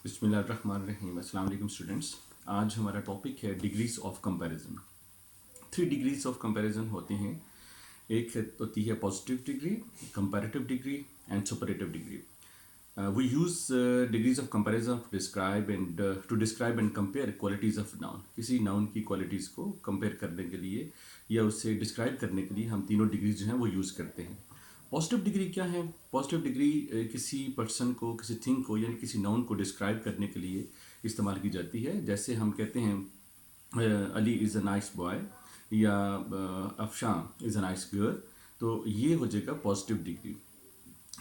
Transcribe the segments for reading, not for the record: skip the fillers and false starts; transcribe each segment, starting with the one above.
बिस्मिल्लाहिर्रहमानिर्रहीम। अस्सलाम वालेकुम स्टूडेंट्स। आज हमारा टॉपिक है degrees of comparison. 3 degrees of comparison होती हैं। एक होती है positive degree, comparative degree and superlative degree. We use degrees of comparison to describe and compare qualities of noun. किसी noun की qualities को compare करने के लिए या उससे describe करने के लिए हम तीनों डिग्रीज जो हैं वो यूज़ करते हैं। पॉजिटिव डिग्री क्या है? पॉजिटिव डिग्री किसी पर्सन को, किसी थिंग को यानी किसी नाउन को डिस्क्राइब करने के लिए इस्तेमाल की जाती है। जैसे हम कहते हैं Ali is a nice boy या Afshan is a nice girl, तो ये हो जाएगा positive degree.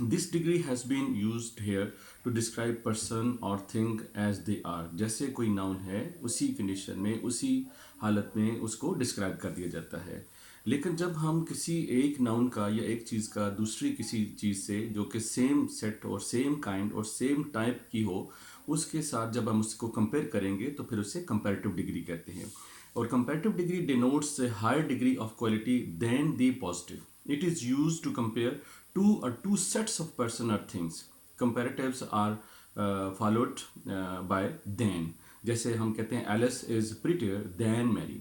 This degree has been used here to describe person और थिंग एज दे आर। जैसे कोई नाउन है उसी कंडीशन में, उसी हालत में उसको डिस्क्राइब कर दिया जाता है। लेकिन जब हम किसी एक नाउन का या एक चीज़ का दूसरी किसी चीज़ से जो कि सेम सेट और सेम काइंड और सेम टाइप की हो, उसके साथ जब हम उसको कंपेयर करेंगे तो फिर उसे कंपैरेटिव डिग्री कहते हैं। और comparative degree denotes a higher degree of quality than the positive. It is used to compare two sets of person or things. Comparatives are followed by than. जैसे हम कहते हैं Alice is prettier than Mary.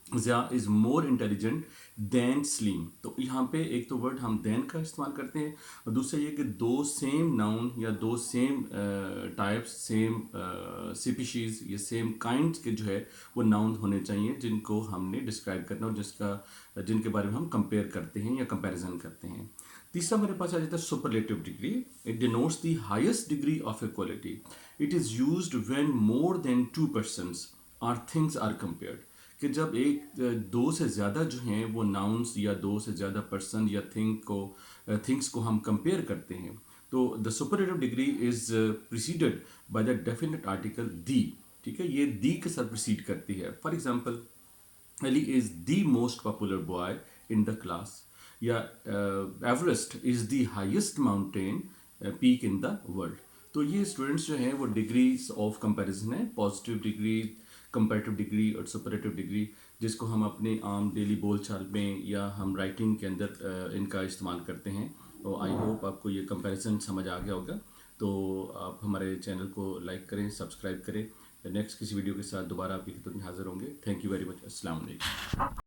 Zia is more intelligent than Slim. तो यहाँ पे एक तो word हम than का इस्तेमाल करते हैं और दूसरा ये कि दो सेम नाउन या दो सेम टाइप्स, सेम स्पीशीज़ या सेम काइंड के जो है वो नाउन होने चाहिए जिनको हमने डिस्क्राइब करना और जिनके बारे में हम कंपेयर करते हैं या कंपैरिजन करते हैं। तीसरा मेरे पास आ जाता है superlative degree. It denotes the highest degree of equality. It is used when more than 2 persons और थिंग्स आर कंपेयर्ड। कि जब दो से ज़्यादा जो हैं वो नाउन्स या दो से ज़्यादा पर्सन या थिंग्स को हम कंपेयर करते हैं, तो the superlative degree is preceded by the definite article the. ठीक है, ये दी के साथ प्रिसीड करती है। For example, Ali is the most popular boy in the class, या Everest is the highest mountain peak in the world. तो ये स्टूडेंट्स जो हैं वो डिग्रीज ऑफ कंपैरिजन है, पॉजिटिव डिग्री, कंपैरेटिव डिग्री और सुपरलेटिव डिग्री, जिसको हम अपने आम डेली बोलचाल में या हम राइटिंग के अंदर इनका इस्तेमाल करते हैं। तो आई होप आपको ये कंपैरिजन समझ आ गया होगा। तो आप हमारे चैनल को लाइक करें, सब्सक्राइब करें। नेक्स्ट किसी वीडियो के साथ दोबारा आपकी खिदमत में हाजिर होंगे। Thank you very much. अस्सलाम वालेकुम।